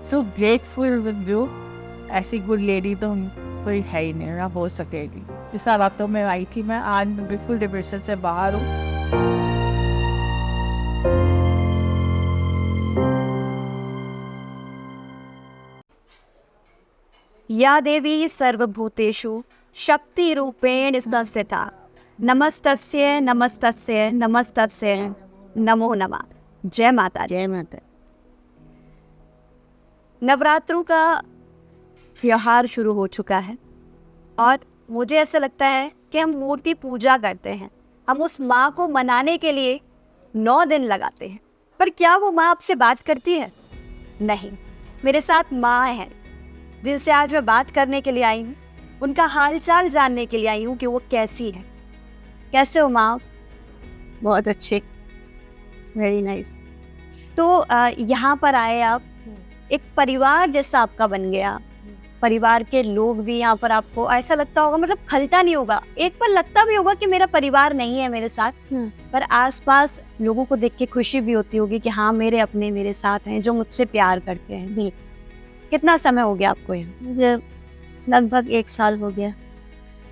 So grateful with you. ऐसी good lady तो कोई है ही नहीं, ना हो सकेगी। इस रातों में आई थी मैं, आज मैं बिल्कुल डिप्रेशन से बाहर हूँ। या देवी सर्वभूतेषु शक्तिरूपेण संस्थिता नमस्तस्यै नमस्तस्यै नमस्तस्यै नमो नमः। जय माता दी। जय माता। नवरात्रों का त्योहार शुरू हो चुका है और मुझे ऐसा लगता है कि हम मूर्ति पूजा करते हैं, हम उस माँ को मनाने के लिए 9 दिन लगाते हैं, पर क्या वो माँ आपसे बात करती है? नहीं। मेरे साथ माँ है जिनसे आज मैं बात करने के लिए आई हूँ, उनका हालचाल जानने के लिए आई हूँ कि वो कैसी है। कैसे हो माँ? बहुत अच्छे, वेरी नाइस। तो यहाँ पर आए आप, एक परिवार जैसा आपका बन गया, परिवार के लोग भी यहाँ पर, आपको ऐसा लगता होगा, मतलब खलता नहीं होगा, एक पल लगता भी होगा कि मेरा परिवार नहीं है मेरे साथ, पर आसपास लोगों को देख के खुशी भी होती होगी कि हाँ मेरे अपने मेरे साथ हैं जो मुझसे प्यार करते हैं। कितना समय हो गया आपको यहाँ? मुझे लगभग 1 साल हो गया।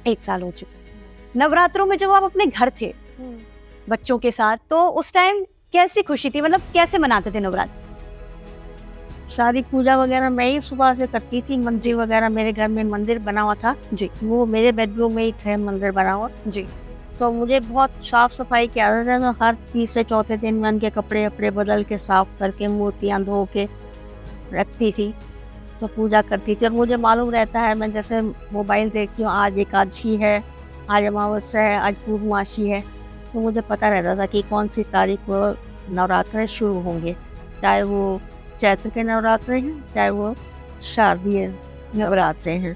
1 साल हो चुका। नवरात्रों में जब आप अपने घर थे बच्चों के साथ, तो उस टाइम कैसी खुशी थी, मतलब कैसे मनाते थे नवरात्र? सारी पूजा वगैरह मैं ही सुबह से करती थी। मंदिर वगैरह, मेरे घर में मंदिर बना हुआ था जी। वो मेरे बेडरूम में ही थे मंदिर बना हुआ जी। तो मुझे बहुत साफ सफाई की आदत है। मैं हर तीसरे चौथे दिन में उनके कपड़े वपड़े बदल के साफ करके मूर्तियाँ धो के रखती थी, तो पूजा करती थी। और मुझे मालूम रहता है, मैं जैसे मोबाइल देखती हूँ, आज एकादशी है, आज अमावस्या है, आज पूर्णमासी है, तो मुझे पता रहता था कि कौन सी तारीख को नवरात्र शुरू होंगे, चाहे वो चैत्र के नवरात्र हैं, चाहे वो शारदीय नवरात्र हैं।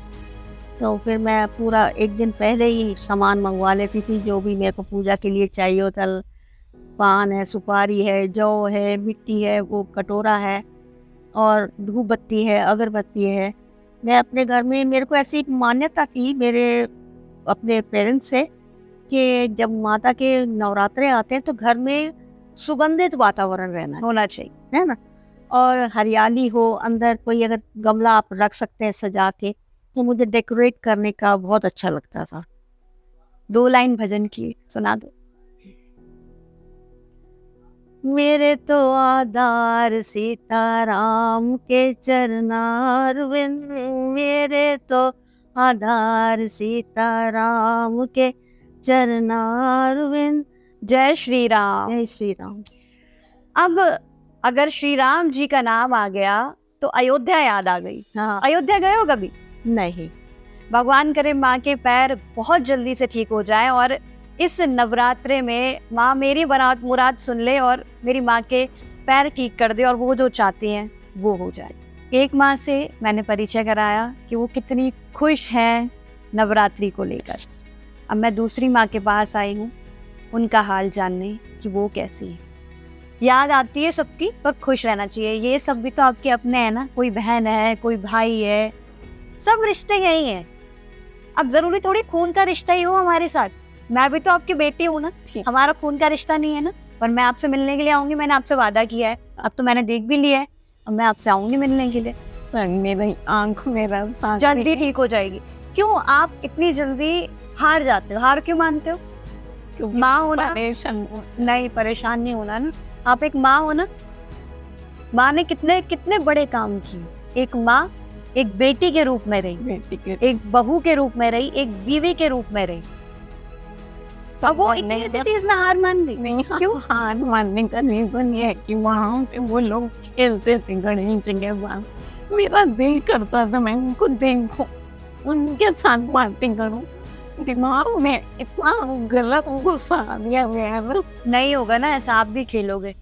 तो फिर मैं पूरा 1 दिन पहले ही सामान मंगवा लेती थी, जो भी मेरे को पूजा के लिए चाहिए होता। पान है, सुपारी है, जौ है, मिट्टी है, वो कटोरा है, और धूप बत्ती है, अगरबत्ती है। मैं अपने घर में, मेरे को ऐसी एक मान्यता थी मेरे अपने पेरेंट्स से कि जब माता के नवरात्रे आते हैं तो घर में सुगंधित वातावरण रहना होना चाहिए, है ना, और हरियाली हो। अंदर कोई अगर गमला आप रख सकते हैं सजा के, तो मुझे डेकोरेट करने का बहुत अच्छा लगता था। 2 लाइन भजन की सुना दो। मेरे तो आधार सीताराम के चरणारविंद, मेरे तो आधार सीताराम के चरणारविंद। जय श्री राम। जय श्री राम। अब अगर श्री राम जी का नाम आ गया तो अयोध्या याद आ गई। हाँ। अयोध्या गए हो कभी? नहीं। भगवान करे माँ के पैर बहुत जल्दी से ठीक हो जाए और इस नवरात्रे में माँ मेरी मुराद सुन ले और मेरी माँ के पैर ठीक कर दे और वो जो चाहती हैं वो हो जाए। एक माँ से मैंने परिचय कराया कि वो कितनी खुश हैं नवरात्रि को लेकर। अब मैं दूसरी माँ के पास आई हूँ उनका हाल जानने कि वो कैसी है। याद आती है सबकी, पर खुश रहना चाहिए। ये सब भी तो आपके अपने हैं ना, कोई बहन है, कोई भाई है, सब रिश्ते यही हैं। अब जरूरी थोड़ी खून का रिश्ता ही हो हमारे साथ, मैं भी तो आपकी बेटी हूँ ना, हमारा खून का रिश्ता नहीं है ना, पर मैं आपसे मिलने के लिए आऊंगी। मैंने आपसे वादा किया है, अब तो मैंने देख भी लिया है, अब मैं आपसे आऊंगी मिलने के लिए। मेरी आंख मेरा साथ जल्दी ठीक हो जाएगी। क्यों आप इतनी जल्दी हार जाते हो? हार क्यों मानते हो? माँ होना नहीं, परेशान नहीं होना ना। आप एक माँ हो ना, माँ ने कितने कितने बड़े काम किए। एक माँ एक बेटी के रूप में रही, एक बहू के रूप में रही, एक बीवी के रूप में रही। अब वो इतनी तेज में हार मान गई। नहीं, क्यों? हार मानने का रीजन ये है कि वहाँ पे वो लोग खेलते थे गणेश के साथ, मेरा दिल करता था मैं उनको देखूं, उनके साथ बातें करूं। दिमाग में इतना गलत गुस्सा आ दिया गया ना। नहीं होगा ना ऐसा, आप भी खेलोगे।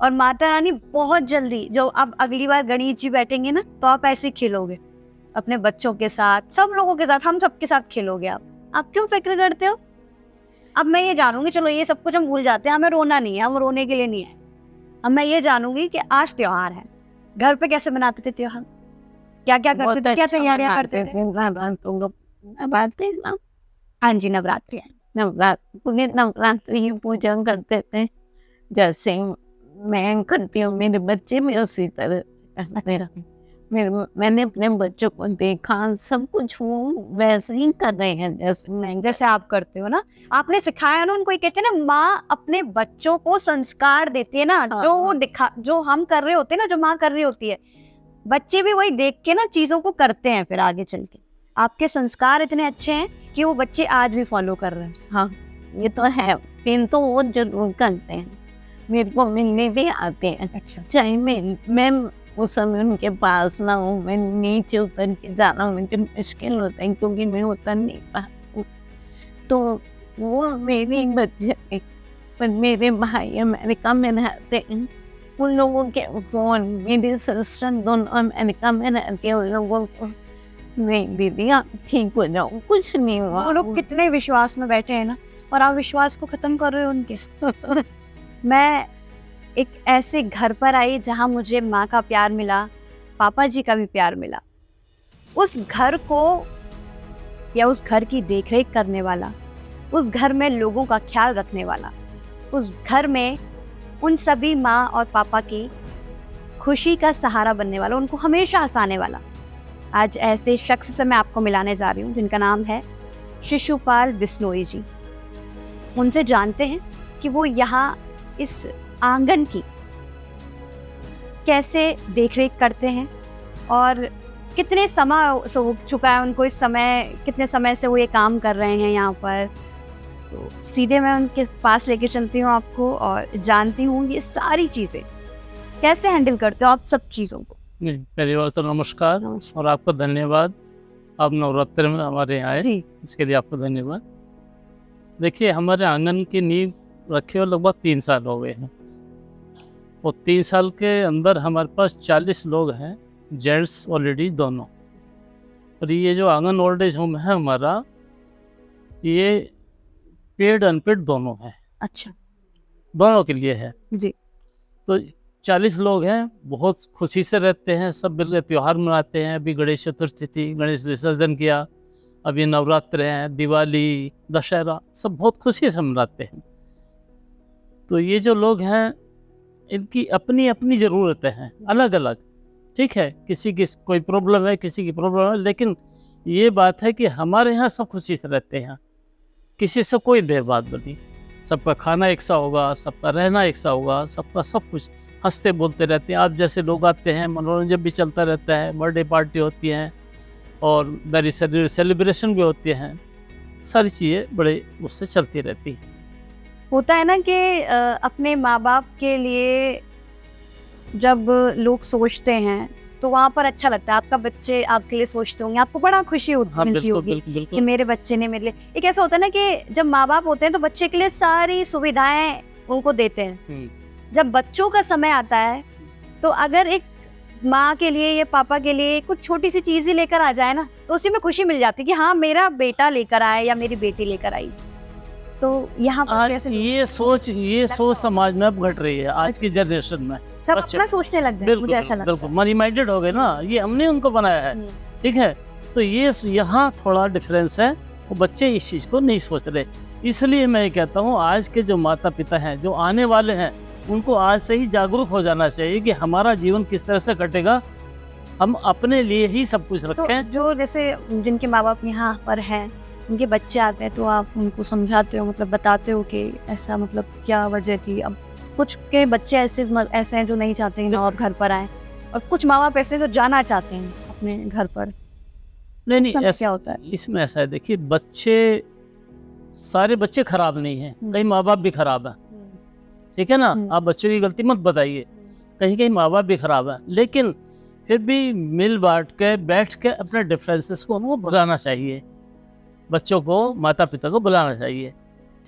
और माता रानी बहुत जल्दी, जो अब अगली बार गणेश जी बैठेंगे ना, तो आप ऐसे खेलोगे अपने बच्चों के साथ, सब लोगों के साथ, हम सबके साथ खेलोगे आप क्यों फिक्र करते हो? अब मैं ये जानूंगी, चलो ये सब कुछ हम भूल जाते हैं, हमें रोना नहीं है, हम रोने के लिए नहीं है। अब मैं ये जानूंगी कि आज त्योहार है, घर पे कैसे मनाते थे त्योहार, क्या क्या करते थे, क्या तैयारियां करते थे? हाँ जी, नवरात्रि है। नवरात्रि पूजा करते थे, जैसे मैं करती हूँ, मेरे बच्चे भी उसी तरह करते रहे। मैंने अपने बच्चों को देखा, सब कुछ वो वैसे ही कर रहे हैं जैसे मैं जैसे आप करते हो ना, आपने सिखाया ना उनको। ये कहते हैं ना, माँ अपने बच्चों को संस्कार देती है ना, हाँ, जो वो जो हम कर रहे होते हैं ना, जो माँ कर रही होती है, बच्चे भी वही देख के ना चीजों को करते हैं फिर आगे चल के। आपके संस्कार इतने अच्छे हैं कि वो बच्चे आज भी फॉलो कर रहे हैं। हाँ, ये तो है। फिर तो वो जरूर करते हैं, मेरे को मिलने भी आते हैं। अच्छा, चाहे मैं उस समय उनके पास ना हूँ, मैं नीचे उतर के जाना मुझे मुश्किल होता है क्योंकि मैं उतर नहीं पाती हूँ। तो वो मेरे बच्चे हैं, पर मेरे भाई अमेरिका में रहते हैं, उन लोगों के फ़ोन, मेरी सिस्टर दोनों अमेरिका में रहती है, उन लोगों को नहीं दीदी आप ठीक हो जाओ, कुछ नहीं हुआ। वो लोग कितने विश्वास में बैठे हैं ना, और आप विश्वास को खत्म कर रहे हो उनके। मैं एक ऐसे घर पर आई जहाँ मुझे माँ का प्यार मिला, पापा जी का भी प्यार मिला। उस घर को या उस घर की देखरेख करने वाला, उस घर में लोगों का ख्याल रखने वाला, उस घर में उन सभी माँ और पापा की खुशी का सहारा बनने वाला, उनको हमेशा हंसाने वाला, आज ऐसे शख्स से मैं आपको मिलाने जा रही हूँ जिनका नाम है शिशुपाल बिश्नोई जी। उनसे जानते हैं कि वो यहाँ इस आंगन की कैसे देखरेख करते हैं और कितने समय हो चुका है उनको, इस समय कितने समय से वो ये काम कर रहे हैं यहाँ पर। तो सीधे मैं उनके पास लेके चलती हूँ आपको और जानती हूँ ये सारी चीज़ें कैसे हैंडल करते हो आप सब चीज़ों को। पहली बार तो नमस्कार और आपको धन्यवाद, आप नवरात्र में हमारे यहाँ आए, जी, इसके लिए आपको धन्यवाद। देखिए, हमारे आंगन की नींव रखे हुए लगभग 3 साल हो गए हैं और 3 साल के अंदर हमारे पास 40 लोग हैं, जेंट्स और लेडीज दोनों। और ये जो आंगन ओल्ड एज होम है हमारा, ये पेड अनपेड दोनों है, अच्छा, दोनों के लिए है। जी, तो 40 लोग हैं, बहुत खुशी से रहते हैं, सब मिलकर त्यौहार मनाते हैं। अभी गणेश चतुर्थी थी, गणेश विसर्जन किया, अभी नवरात्र हैं, दिवाली, दशहरा, सब बहुत खुशी से मनाते हैं। तो ये जो लोग हैं, इनकी अपनी अपनी ज़रूरतें हैं, अलग अलग, ठीक है। किसी की कोई प्रॉब्लम है, किसी की प्रॉब्लम है, लेकिन ये बात है कि हमारे यहाँ सब खुशी से रहते हैं, किसी से कोई भेदभाव नहीं। सबका खाना एक सा होगा, सबका रहना एक सा होगा, सबका सब कुछ हंसते बोलते रहते हैं। आप जैसे लोग आते हैं, मनोरंजन भी चलता रहता है, बर्थडे पार्टी होती हैं और मेरी सेलिब्रेशन भी होती हैं, सारी चीज़ें बड़े उससे चलती रहती हैं। होता है ना कि अपने माँ बाप के लिए जब लोग सोचते हैं तो वहाँ पर अच्छा लगता है। आपका बच्चे आपके लिए सोचते होंगे, आपको बड़ा खुशी हाँ, मिलती बिल्कुल होगी बिल्कुल कि बिल्कुल। मेरे बच्चे ने मेरे लिए। एक ऐसा होता है ना कि जब माँ बाप होते हैं तो बच्चे के लिए सारी सुविधाएं उनको देते हैं। जब बच्चों का समय आता है तो अगर एक माँ के लिए या पापा के लिए कुछ छोटी सी चीज़ ही लेकर आ जाए ना, तो उसी में खुशी मिल जाती है कि हाँ मेरा बेटा लेकर आए या मेरी बेटी लेकर आई। तो यहाँ पर आज कैसे ये सोच समाज में अब घट रही है, आज की जनरेशन में। सब बच्चे- अपना सोचने लग गए, मुझे ऐसा लगता बिल्कुल मनी माइंडेड हो गए ना, ये हमने उनको बनाया है, है। ठीक है। तो ये यहाँ थोड़ा डिफरेंस है, वो बच्चे इस चीज़ को नहीं सोच रहे। इसलिए मैं कहता हूँ आज के जो माता पिता हैं, जो आने वाले हैं, उनको आज से ही जागरूक हो जाना चाहिए कि हमारा जीवन किस तरह से कटेगा, हम अपने लिए ही सब कुछ तो रखें। जो जैसे जिनके माँ बाप यहाँ पर हैं, उनके बच्चे आते हैं तो आप उनको समझाते हो, मतलब बताते हो कि ऐसा मतलब क्या वजह थी। अब कुछ के बच्चे ऐसे हैं जो नहीं चाहते हैं आप घर पर आए, और कुछ माँ बाप ऐसे जो जाना चाहते हैं अपने घर पर। नहीं समय ऐसा क्या होता है? इसमें ऐसा है, देखिए बच्चे, सारे बच्चे खराब नहीं हैं, कई माँ बाप भी खराब हैं, ठीक है ना। आप बच्चों की गलती मत बताइए, कहीं कहीं माँ बाप भी खराब है, लेकिन फिर भी मिल बांट के बैठ के अपने डिफरेंसेस को उनको बुलाना चाहिए, बच्चों को माता पिता को बुलाना चाहिए,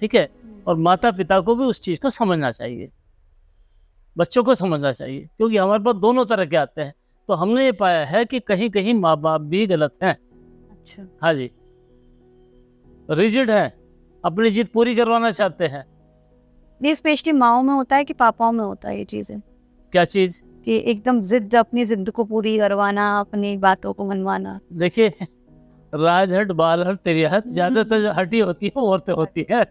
ठीक है। और माता पिता को भी उस चीज़ को समझना चाहिए, बच्चों को समझना चाहिए, क्योंकि हमारे पास दोनों तरह के आते हैं। तो हमने ये पाया है कि कहीं कहीं माँ बाप भी गलत हैं, अच्छा, हाँ जी, रिजिड हैं, अपनी जिद पूरी करवाना चाहते हैं। ये स्पेशली माओ में होता है कि पापाओं में होता है ये चीज़ें, क्या चीज़? कि एकदम अपनी जिद को पूरी करवाना, अपनी बातों को मनवाना। देखिए, राजहट बालहट तेरियाहट, ज्यादातर हटी होती है औरतें होती है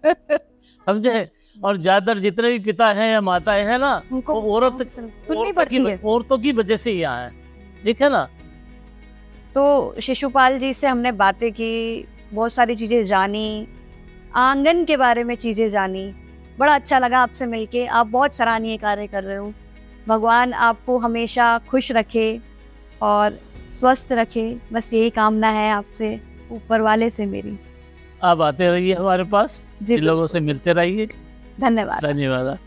समझे। और ज्यादातर जितने भी पिता हैं या माताएं हैं ना, उनको वो सुननी पड़ती है। औरतों की वजह से ही यहाँ है, ठीक है ना। तो शिशुपाल जी से हमने बातें की, बहुत सारी चीज़ें जानी, आंगन के बारे में चीज़ें जानी। बड़ा अच्छा लगा आपसे मिलके। आप बहुत सराहनीय कार्य कर रहे हो। भगवान आपको हमेशा खुश रखे और स्वस्थ रखे, बस यही कामना है आपसे, ऊपर वाले से मेरी। आप आते रहिए हमारे पास, जी इन लोगों से मिलते रहिए। धन्यवाद। धन्यवाद।